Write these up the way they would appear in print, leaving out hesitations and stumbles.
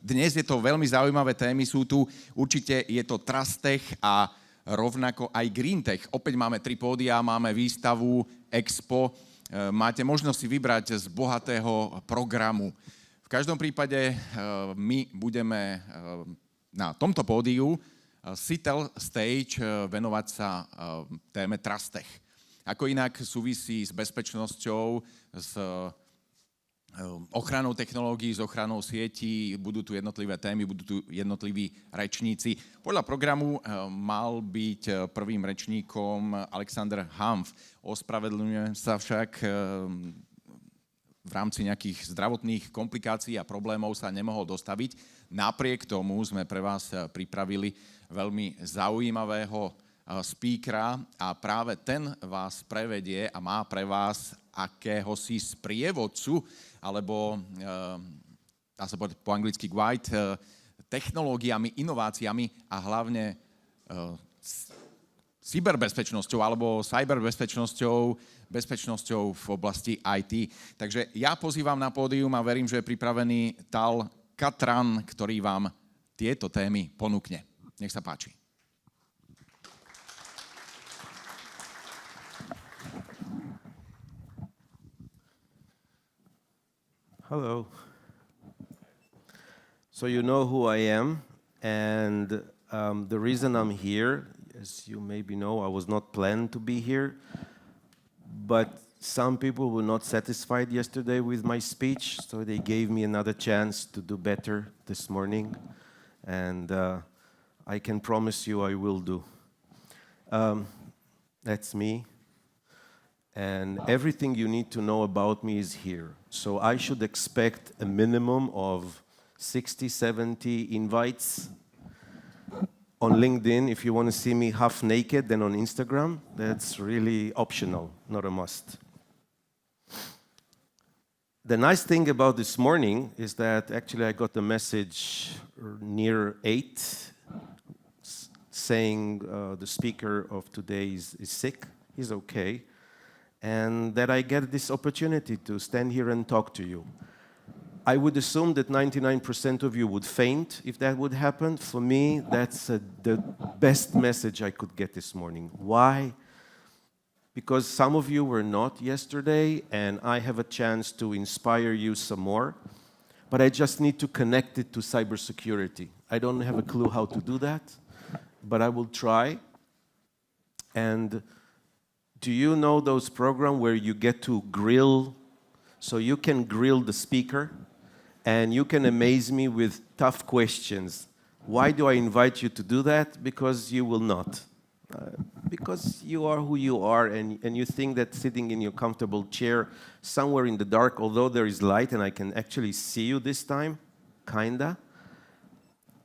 Dnes je to veľmi zaujímavé témy, sú tu určite, je to Trustech a rovnako aj Greentech. Opäť máme 3 pódia, máme výstavu, expo, máte možnosť si vybrať z bohatého programu. V každom prípade my budeme na tomto pódiu Citel Stage venovať sa téme Trustech. Ako inak súvisí s bezpečnosťou, s ochranou technológií, s ochranou sietí, budú tu jednotlivé témy, budú tu jednotliví rečníci. Podľa programu mal byť prvým rečníkom Alexander Hanf. Ospravedlňujem sa však, v rámci nejakých zdravotných komplikácií a problémov sa nemohol dostaviť. Napriek tomu sme pre vás pripravili veľmi zaujímavého speakera a práve ten vás prevedie a má pre vás akéhosi sprievodcu, alebo dá sa povedať po anglicky guide, technológiami, inováciami a hlavne cyberbezpečnosťou alebo cyberbezpečnosťou, bezpečnosťou v oblasti IT. Takže ja pozývam na pódium a verím, že je pripravený Tal Catran, ktorý vám tieto témy ponúkne. Nech sa páči. Hello. So you know who I am, and the reason I'm here, as you maybe know, I was not planned to be here, but some people were not satisfied yesterday with my speech, so they gave me another chance to do better this morning, and I can promise you I will do. That's me. And everything you need to know about me is here. So I should expect a minimum of 60, 70 invites on LinkedIn. If you want to see me half naked, then on Instagram, that's really optional, not a must. The nice thing about this morning is that actually I got a message near 8 saying the speaker of today is sick, he's okay, and that I get this opportunity to stand here and talk to you. I would assume that 99% of you would faint if that would happen. For me, that's the best message I could get this morning. Why? Because some of you were not yesterday, and I have a chance to inspire you some more, but I just need to connect it to cybersecurity. I don't have a clue how to do that, but I will try. And do you know those programs where you get to grill? So you can grill the speaker, and you can amaze me with tough questions. Why do I invite you to do that? Because you will not. Because you are who you are, and you think that sitting in your comfortable chair somewhere in the dark, although there is light and I can actually see you this time, kinda,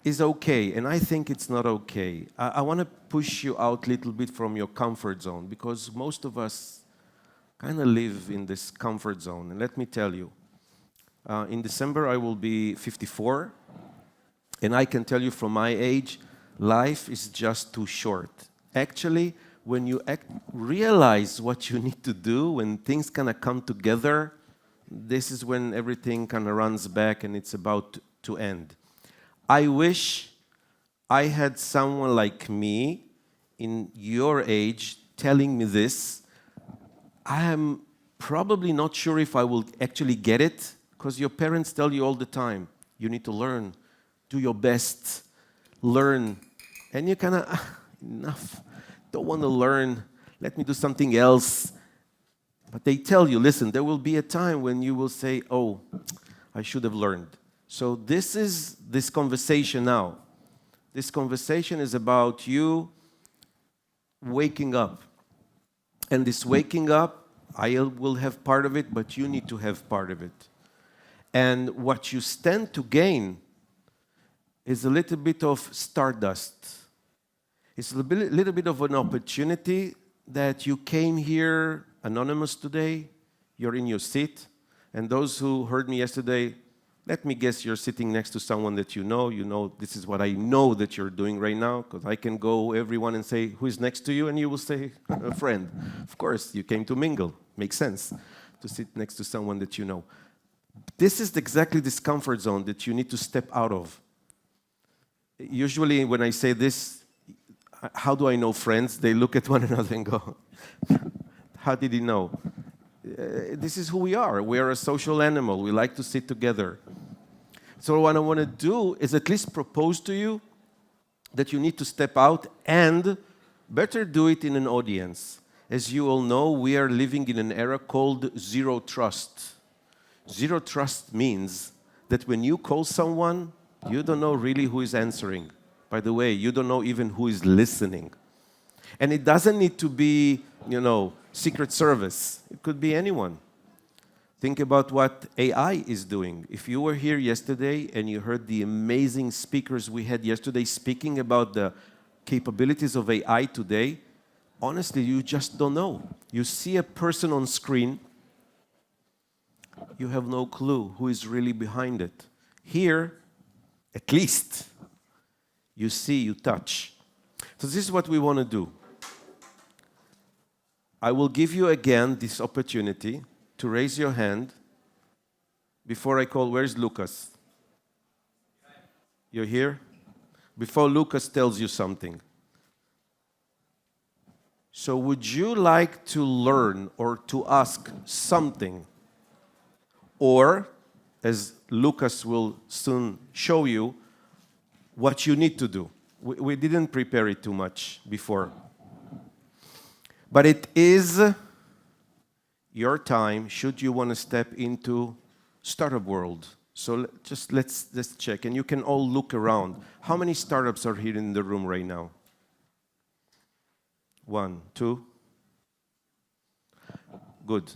is okay. And I think it's not okay. I want to push you out a little bit from your comfort zone, because most of us kind of live in this comfort zone. And let me tell you, in December I will be 54, and I can tell you from my age, life is just too short. Actually, when you realize what you need to do, when things kind of come together, this is when everything kind of runs back and it's about to end. I wish I had someone like me in your age telling me this. I am probably not sure if I will actually get it, because your parents tell you all the time, you need to learn, do your best, learn. And you kind of, enough, don't want to learn, let me do something else. But they tell you, listen, there will be a time when you will say, oh, I should have learned. So this is this conversation now. This conversation is about you waking up. And this waking up, I will have part of it, but you need to have part of it. And what you stand to gain is a little bit of stardust. It's a little bit of an opportunity that you came here anonymous today, you're in your seat, and those who heard me yesterday, let me guess you're sitting next to someone that you know this is what I know that you're doing right now, because I can go everyone and say, who is next to you? And you will say, a friend. Of course, you came to mingle. Makes sense to sit next to someone that you know. This is exactly this comfort zone that you need to step out of. Usually when I say this, how do I know friends? They look at one another and go, how did he know? This is who we are. We are a social animal. We like to sit together. So what I want to do is at least propose to you that you need to step out, and better do it in an audience. As you all know, we are living in an era called zero trust. Zero trust means that when you call someone, you don't know really who is answering. By the way, you don't know even who is listening. And it doesn't need to be, Secret Service. It could be anyone. Think about what AI is doing. If you were here yesterday and you heard the amazing speakers we had yesterday speaking about the capabilities of AI today, honestly, you just don't know. You see a person on screen, you have no clue who is really behind it. Here, at least, you see, you touch. So this is what we want to do. I will give you again this opportunity to raise your hand before I call. Where's Lucas? You're here? Before Lucas tells you something. So would you like to learn or to ask something? Or, as Lucas will soon show you, what you need to do. We didn't prepare it too much before. But it is your time, should you want to step into startup world. So let's check, and you can all look around. How many startups are here in the room right now? 1, 2. Good.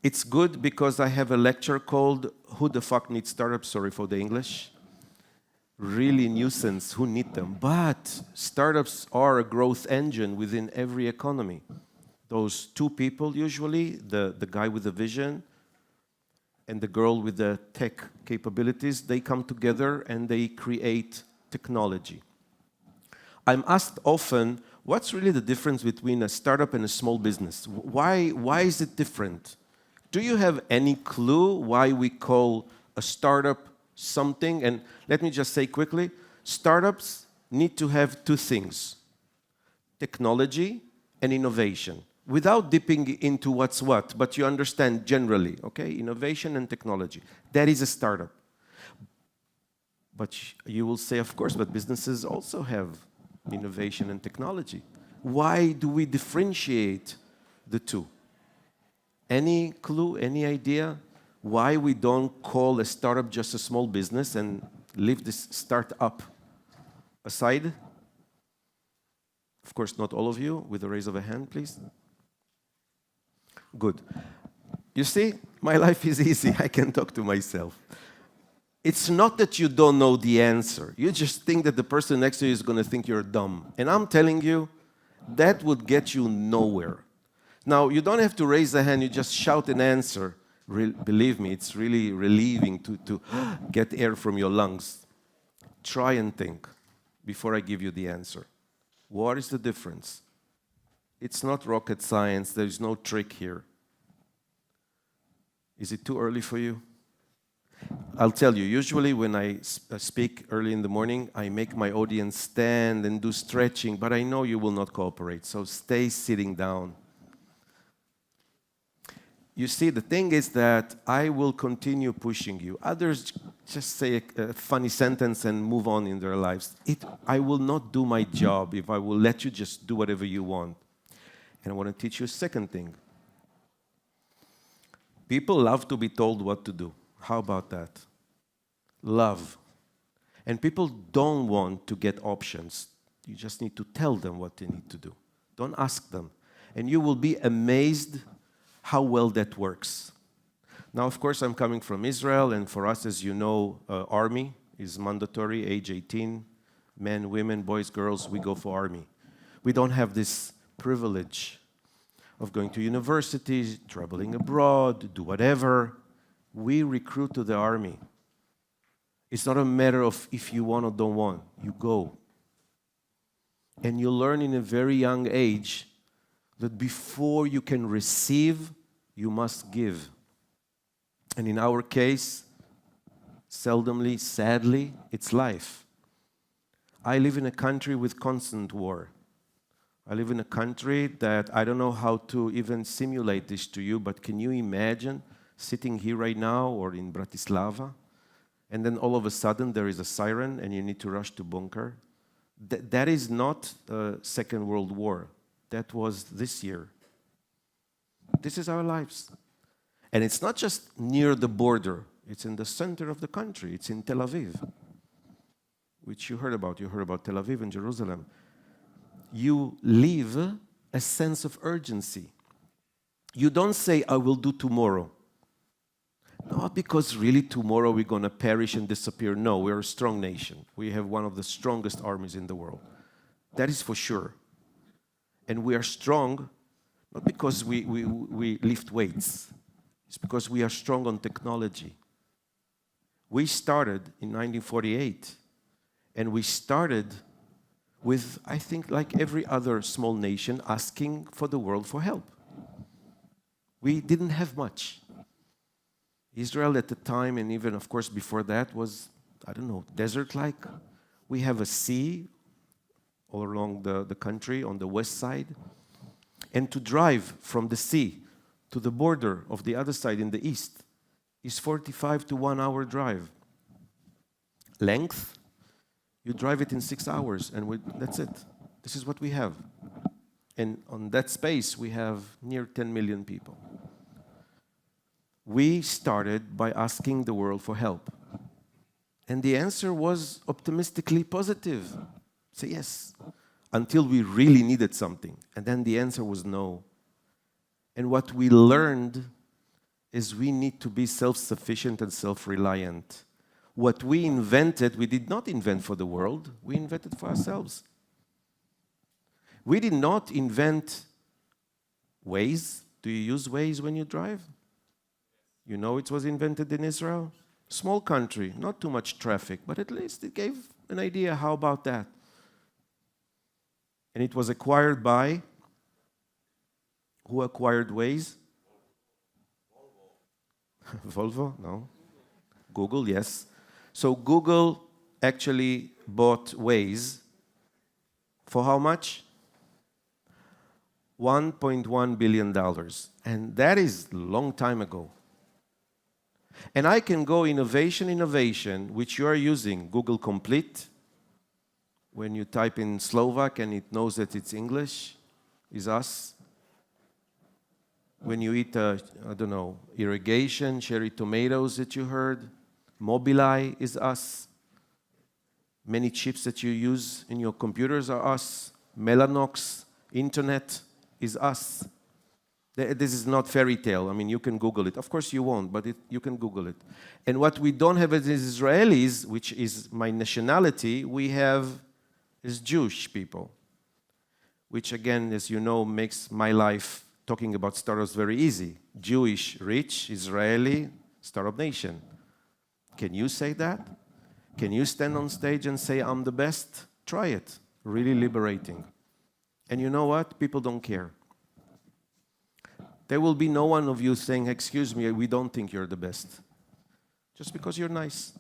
It's good because I have a lecture called Who the Fuck Needs Startups? Sorry for the English. Really nuisance, who need them? But startups are a growth engine within every economy. Those two people usually, the guy with the vision and the girl with the tech capabilities, they come together and they create technology. I'm asked often, what's really the difference between a startup and a small business? Why is it different? Do you have any clue why we call a startup something? And let me just say quickly, startups need to have two things: technology and innovation. Without dipping into what's what, but you understand generally, okay? Innovation and technology. That is a startup. But you will say, of course, but businesses also have innovation and technology. Why do we differentiate the two? Any clue, any idea why we don't call a startup just a small business and leave this startup aside? Of course, not all of you, with a raise of a hand, please. Good. You see, my life is easy. I can talk to myself. It's not that you don't know the answer. You just think that the person next to you is going to think you're dumb. And I'm telling you, that would get you nowhere. Now, you don't have to raise a hand. You just shout an answer. Believe me, it's really relieving to get air from your lungs. Try and think before I give you the answer. What is the difference? It's not rocket science. There is no trick here. Is it too early for you? I'll tell you, usually when I speak early in the morning, I make my audience stand and do stretching, but I know you will not cooperate, so stay sitting down. You see, the thing is that I will continue pushing you. Others just say a funny sentence and move on in their lives. I will not do my job if I will let you just do whatever you want. And I want to teach you a second thing. People love to be told what to do. How about that? Love. And people don't want to get options. You just need to tell them what they need to do. Don't ask them. And you will be amazed how well that works. Now, of course, I'm coming from Israel, and for us, as you know, army is mandatory, age 18. Men, women, boys, girls, we go for army. We don't have this privilege of going to universities, traveling abroad, do whatever. We recruit to the army. It's not a matter of if you want or don't want. You go. And you learn in a very young age that before you can receive, you must give. And in our case, seldomly, sadly, it's life. I live in a country with constant war. I live in a country that I don't know how to even simulate this to you, but can you imagine sitting here right now or in Bratislava, and then all of a sudden there is a siren and you need to rush to bunker? That is not the Second World War. That was this year. This is our lives. And it's not just near the border. It's in the center of the country. It's in Tel Aviv, which you heard about. You heard about Tel Aviv and Jerusalem. You live a sense of urgency. You don't say, I will do tomorrow. Not because really tomorrow we're going to perish and disappear. No, we're a strong nation. We have one of the strongest armies in the world. That is for sure. And we are strong not because we lift weights. It's because we are strong on technology. We started in 1948, and we started with, I think, like every other small nation, asking for the world for help. We didn't have much. Israel at the time, and even, of course, before that, was, I don't know, desert-like. We have a sea all along the country on the west side. And to drive from the sea to the border of the other side in the east is 45 to 1 hour drive. Length, you drive it in 6 hours, and that's it. This is what we have. And on that space, we have near 10 million people. We started by asking the world for help. And the answer was optimistically positive. Say yes. Until we really needed something. And then the answer was no. And what we learned is we need to be self-sufficient and self-reliant. What we invented, we did not invent for the world. We invented for ourselves. We did not invent Waze. Do you use Waze when you drive? You know it was invented in Israel? Small country, not too much traffic, but at least it gave an idea. How about that? And it was acquired by, who acquired Waze? Volvo? No. Google, yes. So Google actually bought Waze for how much? $1.1 billion. And that is a long time ago. And I can go innovation, which you are using, Google Complete. When you type in Slovak and it knows that it's English, is us. When you eat, I don't know, irrigation, cherry tomatoes that you heard, Mobileye is us. Many chips that you use in your computers are us. Mellanox, internet is us. This is not fairy tale. I mean, you can Google it. Of course you won't, but you can Google it. And what we don't have as Israelis, which is my nationality, we have is Jewish people, which again, as you know, makes my life talking about startups very easy. Jewish, rich, Israeli, startup nation. Can you say that? Can you stand on stage and say, I'm the best? Try it. Really liberating. And you know what? People don't care. There will be no one of you saying, excuse me, we don't think you're the best. Just because you're nice.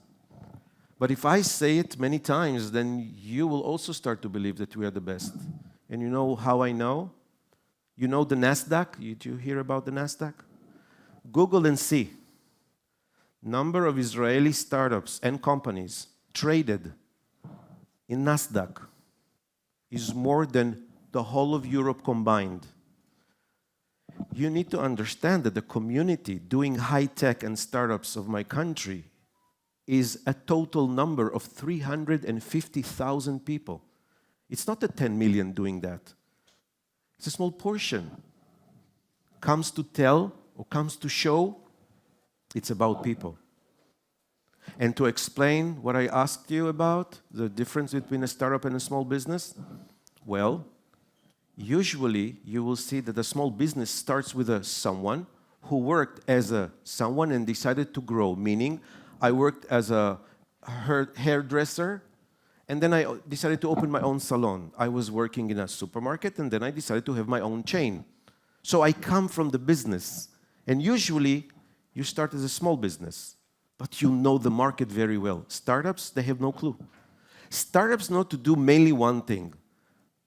But if I say it many times, then you will also start to believe that we are the best. And you know how I know? You know the NASDAQ? Did you hear about the NASDAQ? Google and see. Number of Israeli startups and companies traded in NASDAQ is more than the whole of Europe combined. You need to understand that the community doing high-tech and startups of my country is a total number of 350,000 people. It's not the 10 million doing that. It's a small portion. Comes to tell or comes to show, it's about people. And to explain what I asked you about, the difference between a startup and a small business, well, usually you will see that a small business starts with someone who worked as a someone and decided to grow, meaning I worked as a hairdresser, and then I decided to open my own salon. I was working in a supermarket, and then I decided to have my own chain. So I come from the business, and usually You start as a small business, but you know the market very well. Startups, they have no clue. Startups know to do mainly one thing.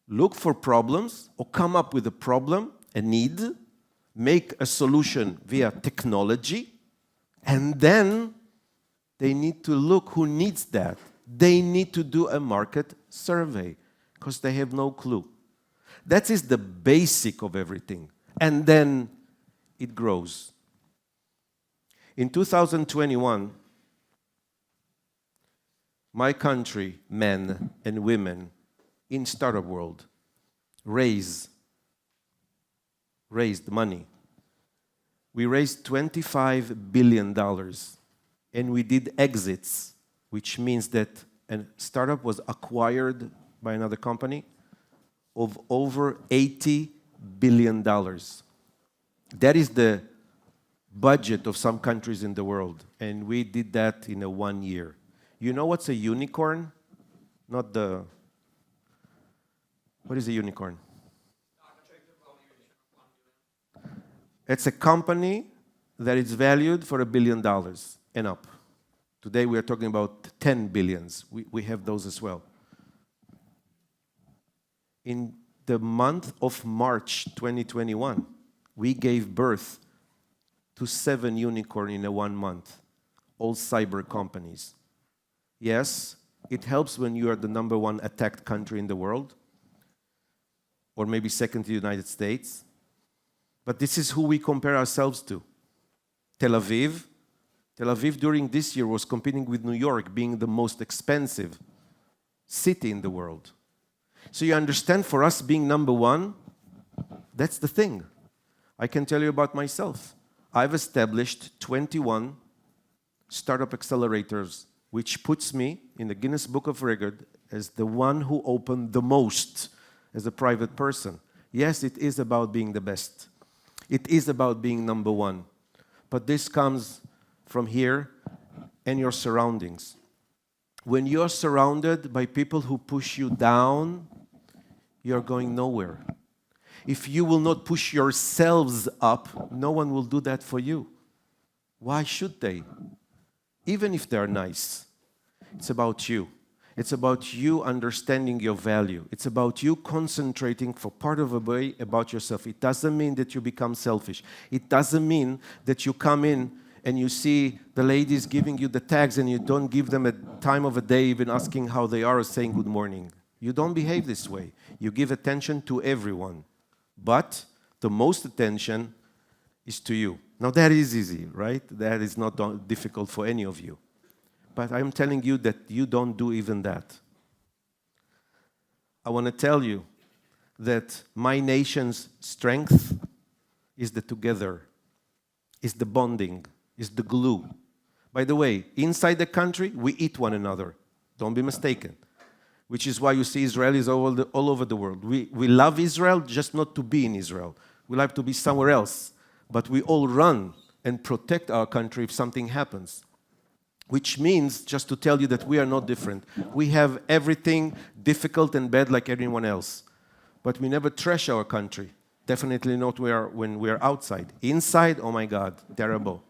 Look for problems or come up with a problem, a need, make a solution via technology, and then they need to look who needs that. They need to do a market survey because they have no clue. That is the basic of everything. And then it grows. In 2021, my country, men and women in startup world, raised money. We raised $25 billion, and we did exits, which means that a startup was acquired by another company of over $80 billion. That is the budget of some countries in the world, and we did that in 1 year. You know what's a unicorn? Not the... What is a unicorn? It's a company that is valued for $1 billion and up. Today we are talking about 10 billions. We have those as well. In the month of March 2021, we gave birth to 7 unicorns in 1 month, all cyber companies. Yes, it helps when you are the #1 attacked country in the world, or maybe second to the United States. But this is who we compare ourselves to. Tel Aviv. Tel Aviv during this year was competing with New York, being the most expensive city in the world. So you understand, for us being #1, that's the thing. I can tell you about myself. I've established 21 startup accelerators, which puts me in the Guinness Book of Record as the one who opened the most as a private person. Yes, it is about being the best. It is about being #1. But this comes from here and your surroundings. When you're surrounded by people who push you down, you're going nowhere. If you will not push yourselves up, no one will do that for you. Why should they? Even if they're nice. It's about you. It's about you understanding your value. It's about you concentrating for part of a way about yourself. It doesn't mean that you become selfish. It doesn't mean that you come in and you see the ladies giving you the tags and you don't give them a time of a day even asking how they are or saying good morning. You don't behave this way. You give attention to everyone. But the most attention is to you. Now that is easy, right? That is not difficult for any of you. But I'm telling you that you don't do even that. I want to tell you that my nation's strength is the together, is the bonding, is the glue. By the way, inside the country, we eat one another. Don't be mistaken. Which is why you see Israelis all over the world. We love Israel, just not to be in Israel. We like to be somewhere else. But we all run and protect our country if something happens. Which means, just to tell you that we are not different. We have everything difficult and bad like everyone else. But we never trash our country. Definitely not when we are outside. Inside, oh my God, terrible.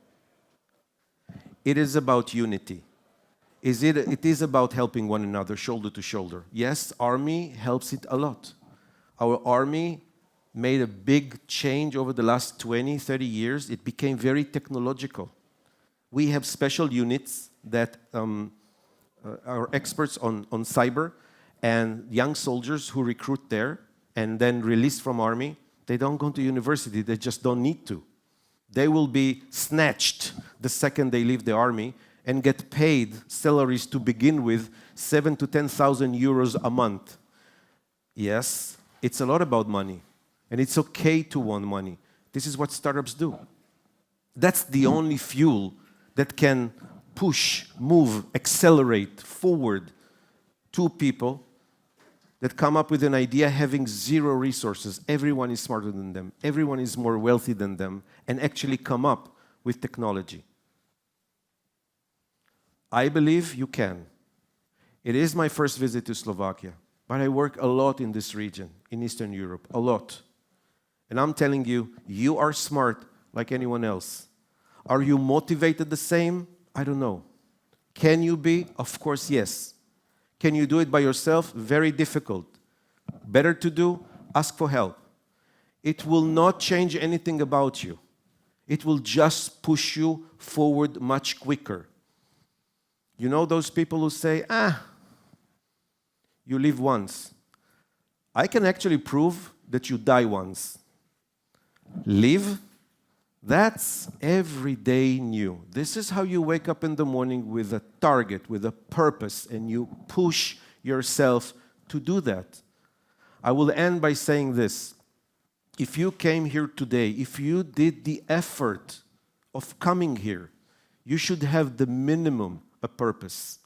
It is about unity. It is about helping one another, shoulder to shoulder. Yes, army helps it a lot. Our army made a big change over the last 20, 30 years. It became very technological. We have special units that are experts on cyber, and young soldiers who recruit there and then released from army, they don't go to university, they just don't need to. They will be snatched the second they leave the army and get paid salaries to begin with 7,000 to 10,000 euros a month. Yes, it's a lot about money, and it's okay to want money. This is what startups do. That's the only fuel that can push, move, accelerate forward two people that come up with an idea having zero resources. Everyone is smarter than them. Everyone is more wealthy than them, and actually come up with technology. I believe you can. It is my first visit to Slovakia, but I work a lot in this region, in Eastern Europe, a lot. And I'm telling you, you are smart like anyone else. Are you motivated the same? I don't know. Can you be? Of course, yes. Can you do it by yourself? Very difficult. Better to do? Ask for help. It will not change anything about you. It will just push you forward much quicker. You know those people who say, you live once. I can actually prove that you die once. Live, that's every day new. This is how you wake up in the morning with a target, with a purpose, and you push yourself to do that. I will end by saying this. If you came here today, if you did the effort of coming here, you should have the minimum, a purpose.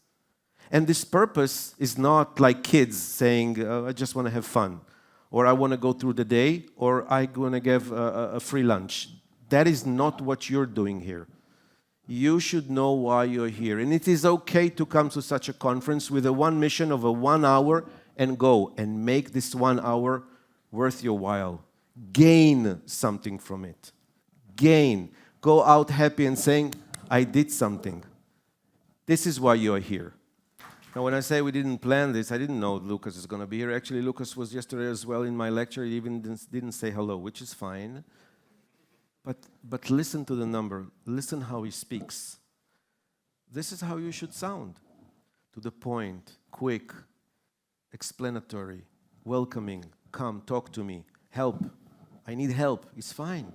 And this purpose is not like kids saying, I just want to have fun, or I want to go through the day, or I'm going to give a free lunch. That is not what you're doing here. You should know why you're here. And it is okay to come to such a conference with a one mission of a 1 hour and go and make this 1 hour worth your while. Gain something from it. Gain. Go out happy and saying, I did something. This is why you're here. Now, when I say we didn't plan this, I didn't know Lucas is going to be here. Actually, Lucas was yesterday as well in my lecture. He even didn't say hello, which is fine. But listen to the number. Listen how he speaks. This is how you should sound. To the point, quick, explanatory, welcoming, come, talk to me, help. I need help. It's fine.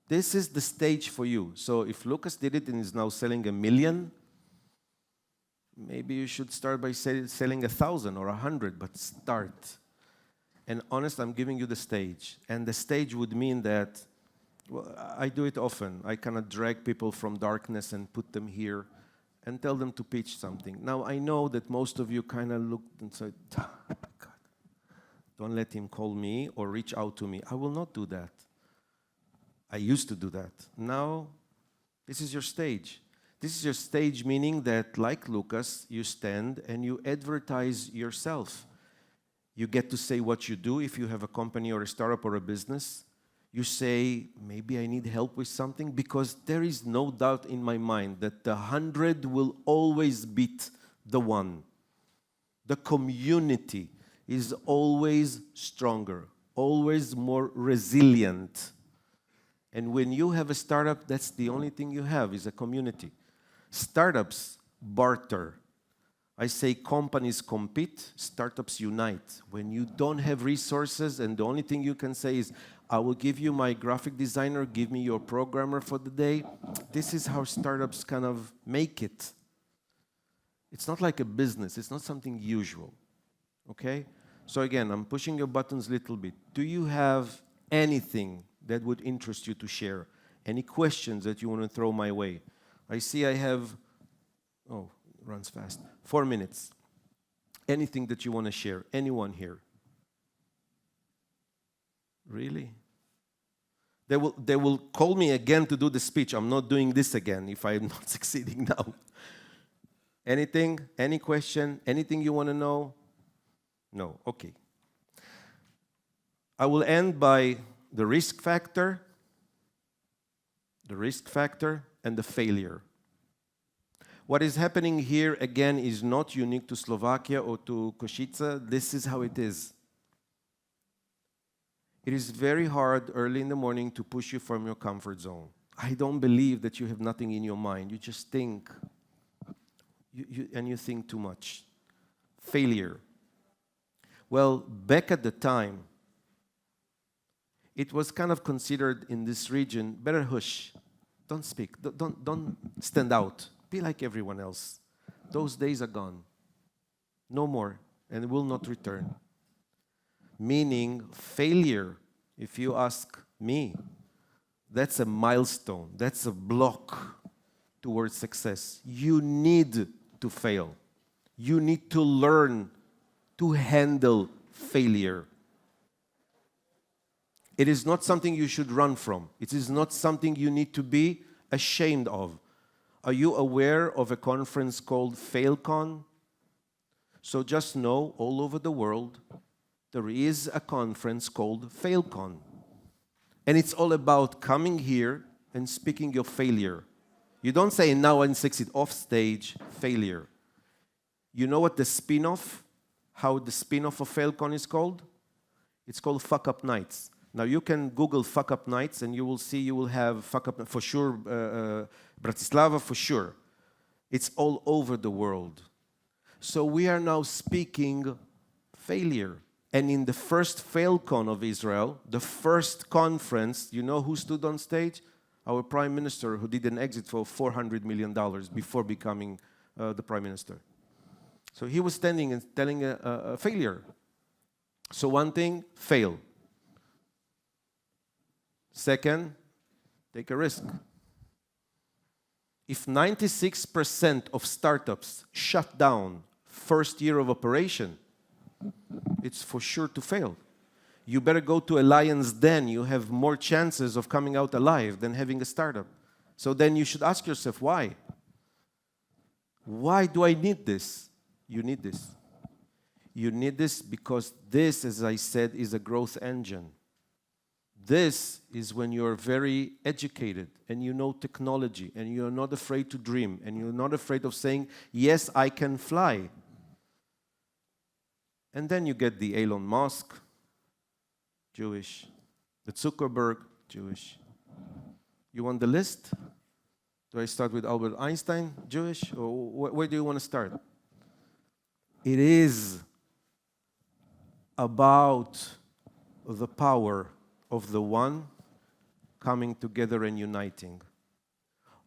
This is the stage for you. So if Lucas did it and is now selling 1 million, maybe you should start by selling 1,000 or 100, but start. And honest, I'm giving you the stage. And the stage would mean that, well, I do it often. I kind of drag people from darkness and put them here and tell them to pitch something. Now, I know that most of you kind of looked and said, God, don't let him call me or reach out to me. I will not do that. I used to do that. Now, this is your stage. This is your stage, meaning that, like Lucas, you stand and you advertise yourself. You get to say what you do if you have a company or a startup or a business. You say, maybe I need help with something, because there is no doubt in my mind that the 100 will always beat the 1. The community is always stronger, always more resilient. And when you have a startup, that's the only thing you have, is a community. Startups barter. I say companies compete, startups unite. When you don't have resources and the only thing you can say is, I will give you my graphic designer, give me your programmer for the day. This is how startups kind of make it. It's not like a business. It's not something usual. Okay? So again, I'm pushing your buttons a little bit. Do you have anything that would interest you to share? Any questions that you want to throw my way? I see I have, runs fast, 4 minutes. Anything that you want to share? Anyone here? Really? They will call me again to do the speech. I'm not doing this again if I'm not succeeding now. Anything? Any question? Anything you want to know? No. Okay. I will end by the risk factor, and the failure. What is happening here, again, is not unique to Slovakia or to Košice. This is how it is. It is very hard early in the morning to push you from your comfort zone. I don't believe that you have nothing in your mind. You just think, and you think too much. Failure. Well, back at the time, it was kind of considered in this region, better hush. Don't speak. Don't stand out. Be like everyone else. Those days are gone. No more, and will not return. Meaning, failure, if you ask me, that's a milestone. That's a block towards success. You need to fail. You need to learn to handle failure. It is not something you should run from. It is not something you need to be ashamed of. Are you aware of a conference called FailCon? So just know, all over the world, there is a conference called FailCon. And it's all about coming here and speaking your failure. You don't say, now I succeed. Off stage, failure. You know what the spin-off, how the spin-off of Failcon is called? It's called Fuck Up Nights. Now you can Google Fuck Up Nights and you will see you will have Fuck Up, for sure, Bratislava, for sure. It's all over the world. So we are now speaking failure. And in the first Failcon of Israel, the first conference, you know who stood on stage? Our prime minister, who did an exit for $400 million before becoming the prime minister. So he was standing and telling a failure. So one thing, fail. Second, take a risk. If 96% of startups shut down first year of operation, it's for sure to fail. You better go to a lion's den. You have more chances of coming out alive than having a startup. So then you should ask yourself, why? Why do I need this? You need this. You need this because this, as I said, is a growth engine. This is when you're very educated and you know technology and you're not afraid to dream and you're not afraid of saying, yes, I can fly. And then you get the Elon Musk, Jewish. The Zuckerberg, Jewish. You want the list? Do I start with Albert Einstein, Jewish? Or where do you want to start? It is about the power of the one coming together and uniting.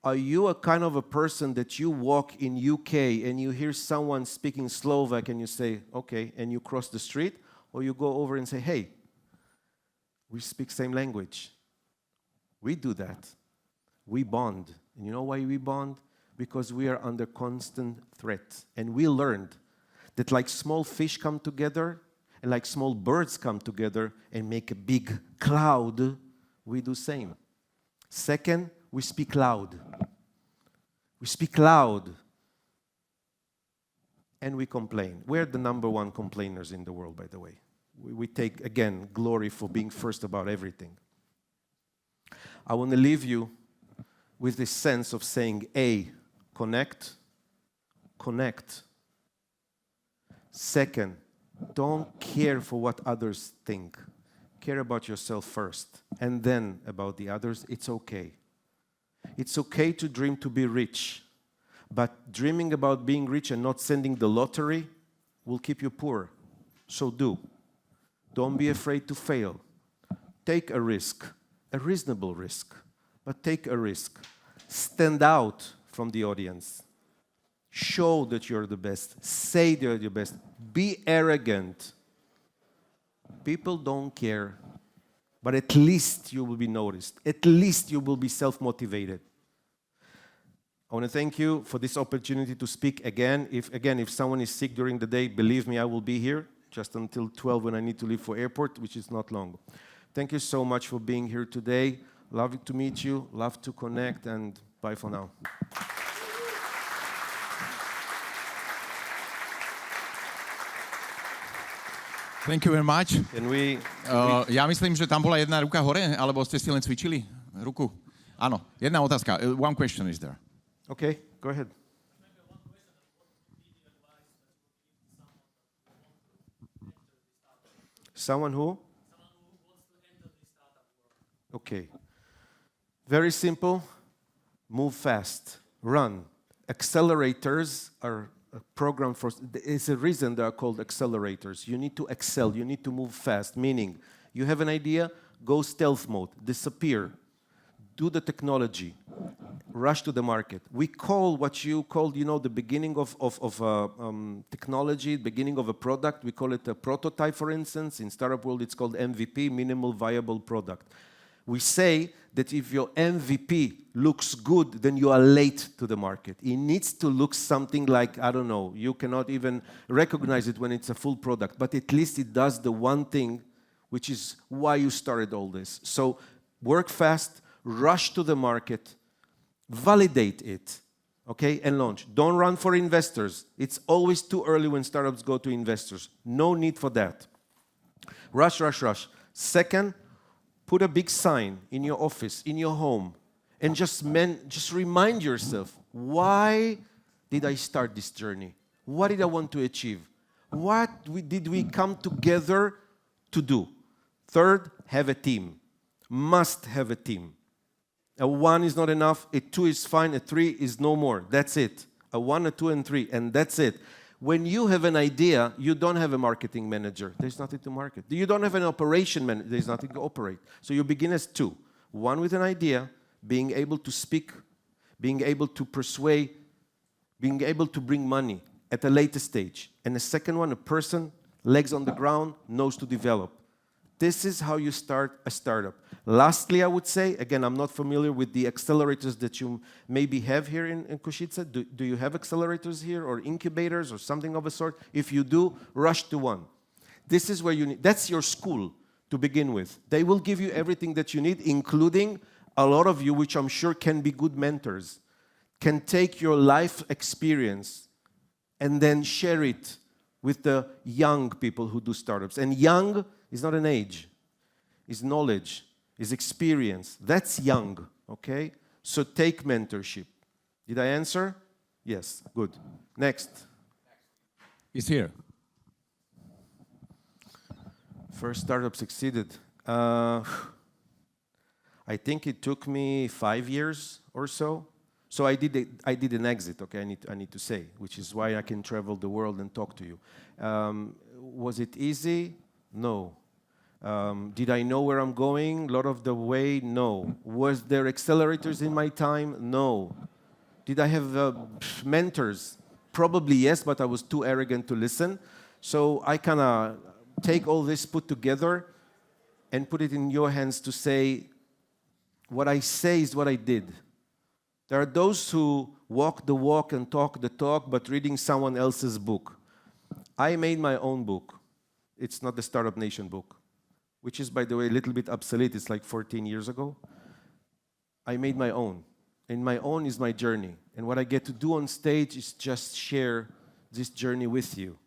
Are you a kind of a person that you walk in UK and you hear someone speaking Slovak and you say, okay, and you cross the street? Or you go over and say, hey, we speak same language. We do that. We bond. And you know why we bond? Because we are under constant threat. And we learned that like small fish come together and like small birds come together and make a big cloud, we do same. Second, we speak loud. We speak loud. And we complain. We're the number one complainers in the world, by the way. We take, again, glory for being first about everything. I want to leave you with this sense of saying, A, connect. Connect. Second, don't care for what others think. Care about yourself first, and then about the others. It's okay. It's okay to dream to be rich, but dreaming about being rich and not sending the lottery will keep you poor. So do. Don't be afraid to fail. Take a risk, a reasonable risk, but take a risk. Stand out from the audience. Show that you're the best. Say you're the best. Be arrogant. People don't care, but at least you will be noticed. At least you will be self-motivated. I want to thank you for this opportunity to speak again. If someone is sick during the day, believe me, I will be here just until 12 when I need to leave for airport, which is not long. Thank you so much for being here today. Love to meet you. Love to connect, and bye for now. Thank you very much. Ja myslím, že tam bola jedna ruka hore, alebo ste si len cvičili ruku? Áno, jedna otázka. One question is there. Okay, go ahead. Someone who? Okay. Very simple. Move fast. Run. Accelerators are a program for, it's a reason they are called accelerators. You need to excel, you need to move fast, meaning you have an idea, go stealth mode, disappear, do the technology, rush to the market. We call what you called, the beginning of technology, beginning of a product, we call it a prototype, for instance. In startup world, it's called MVP, minimal viable product. We say that if your MVP looks good, then you are late to the market. It needs to look something like, I don't know, you cannot even recognize it when it's a full product, but at least it does the one thing, which is why you started all this. So work fast, rush to the market, validate it, okay, and launch. Don't run for investors. It's always too early when startups go to investors. No need for that. Rush, rush, rush. Second, put a big sign in your office, in your home, And just remind yourself, why did I start this journey? What did I want to achieve? What did we come together to do? Third, have a team. Must have a team. A 1 is not enough, a 2 is fine, a 3 is no more. That's it. A 1, a 2, and 3, and that's it. When you have an idea, you don't have a marketing manager. There's nothing to market. You don't have an operation manager. There's nothing to operate. So you begin as 2. 1 with an idea, being able to speak, being able to persuade, being able to bring money at a later stage. And the second one, a person, legs on the ground, knows to develop. This is how you start a startup. Lastly, I would say, again, I'm not familiar with the accelerators that you maybe have here in Košice. Do you have accelerators here or incubators or something of a sort? If you do, rush to one. This is where you need, that's your school to begin with. They will give you everything that you need, including a lot of you, which I'm sure can be good mentors, can take your life experience and then share it with the young people who do startups. And young is not an age, it's knowledge, it's experience. That's young, okay? So take mentorship. Did I answer? Yes, good. Next. He's here. First startup succeeded. I think it took me 5 years or so. So I did an exit, okay, I need to say, which is why I can travel the world and talk to you. Was it easy? No. Did I know where I'm going? A lot of the way? No. Was there accelerators in my time? No. Did I have mentors? Probably yes, but I was too arrogant to listen. So I kind of take all this put together and put it in your hands to say, what I say is what I did. There are those who walk the walk and talk the talk, but reading someone else's book. I made my own book. It's not the Startup Nation book, which is, by the way, a little bit obsolete. It's like 14 years ago. I made my own. And my own is my journey. And what I get to do on stage is just share this journey with you.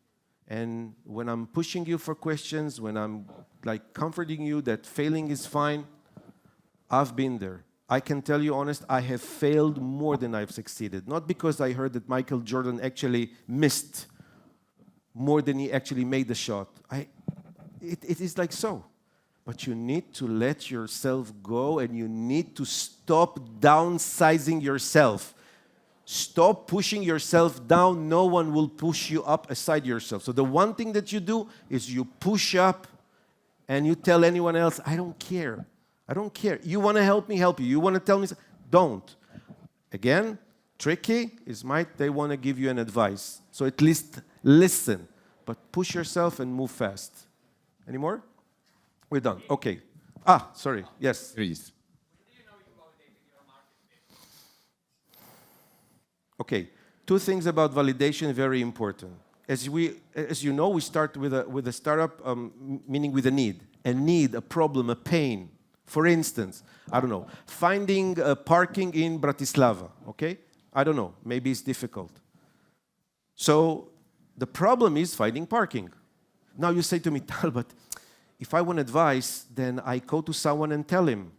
And when I'm pushing you for questions, when I'm like comforting you that failing is fine, I've been there. I can tell you honest, I have failed more than I've succeeded. Not because I heard that Michael Jordan actually missed more than he actually made the shot. It is like so. But you need to let yourself go and you need to stop downsizing yourself. Stop pushing yourself down. No one will push you up aside yourself. So the one thing that you do is you push up and you tell anyone else, I don't care. I don't care. You want to help me, help you. You want to tell me, don't. Again, tricky is they want to give you an advice. So at least listen, but push yourself and move fast. Any more? We're done. Okay. Sorry. Yes. Please. Okay. 2 things about validation, very important. As you know, we start with a startup, meaning with a need, a problem, a pain. For instance, I don't know, finding parking in Bratislava, okay? I don't know, maybe it's difficult. So the problem is finding parking. Now you say to me, Tal, but if I want advice, then I go to someone and tell him,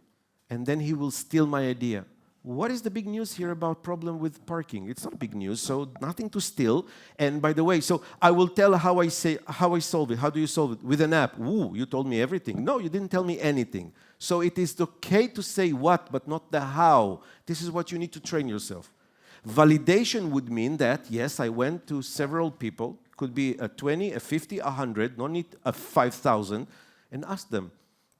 and then he will steal my idea. What is the big news here about problem with parking? It's not big news, so nothing to steal. And by the way, so I will tell how I solve it. How do you solve it? With an app. Ooh, you told me everything. No, you didn't tell me anything. So it is okay to say what, but not the how. This is what you need to train yourself. Validation would mean that, yes, I went to several people, could be a 20, a 50, a 100, no need a 5,000, and ask them,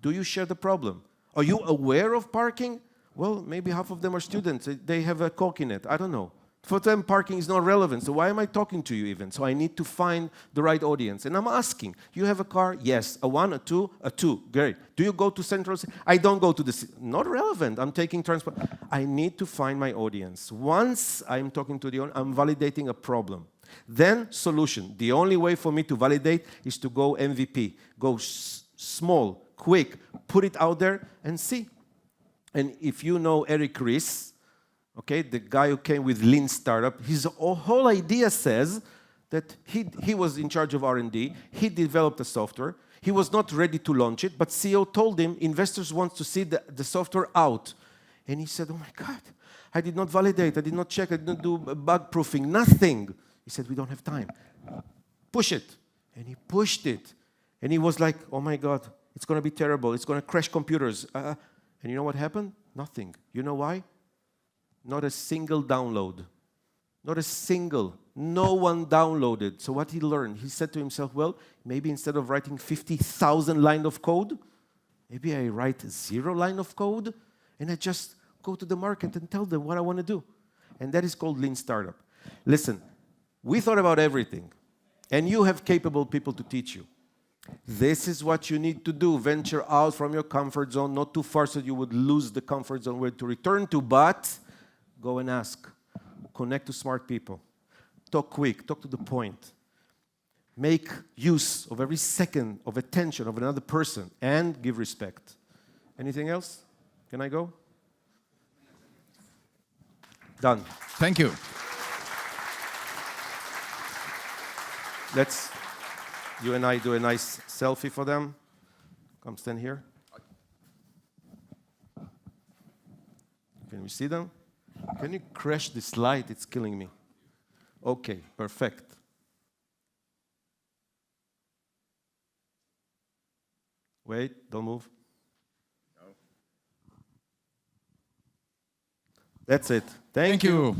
do you share the problem? Are you aware of parking? Well, maybe half of them are students. They have a coconut. I don't know. For them, parking is not relevant. So why am I talking to you even? So I need to find the right audience. And I'm asking, you have a car? Yes. A 1, a 2? A 2. Great. Do you go to Central City? I don't go to the city. Not relevant. I'm taking transport. I need to find my audience. Once I'm talking to the audience, I'm validating a problem. Then solution. The only way for me to validate is to go MVP. Go small, quick, put it out there and see. And if you know Eric Ries, okay, the guy who came with Lean Startup, his whole idea says that he was in charge of R&D, he developed a software, he was not ready to launch it, but CEO told him investors want to see the software out. And he said, oh my God, I did not validate, I did not check, I did not do bug proofing, nothing. He said, we don't have time. Push it. And he pushed it. And he was like, oh my God, it's going to be terrible. It's going to crash computers. And you know what happened? Nothing. You know why? Not a single download. Not a single. No one downloaded. So what he learned, he said to himself, well, maybe instead of writing 50,000 lines of code, maybe I write 0 line of code, and I just go to the market and tell them what I want to do. And that is called Lean Startup. Listen, we thought about everything, and you have capable people to teach you. This is what you need to do. Venture out from your comfort zone, not too far so you would lose the comfort zone where to return to, but go and ask. Connect to smart people. Talk quick, talk to the point. Make use of every second of attention of another person and give respect. Anything else? Can I go? Done. Thank you. Let's, you and I do a nice selfie for them. Come stand here. Can we see them? Can you crash this light? It's killing me. Okay, perfect. Wait, don't move. That's it. Thank you.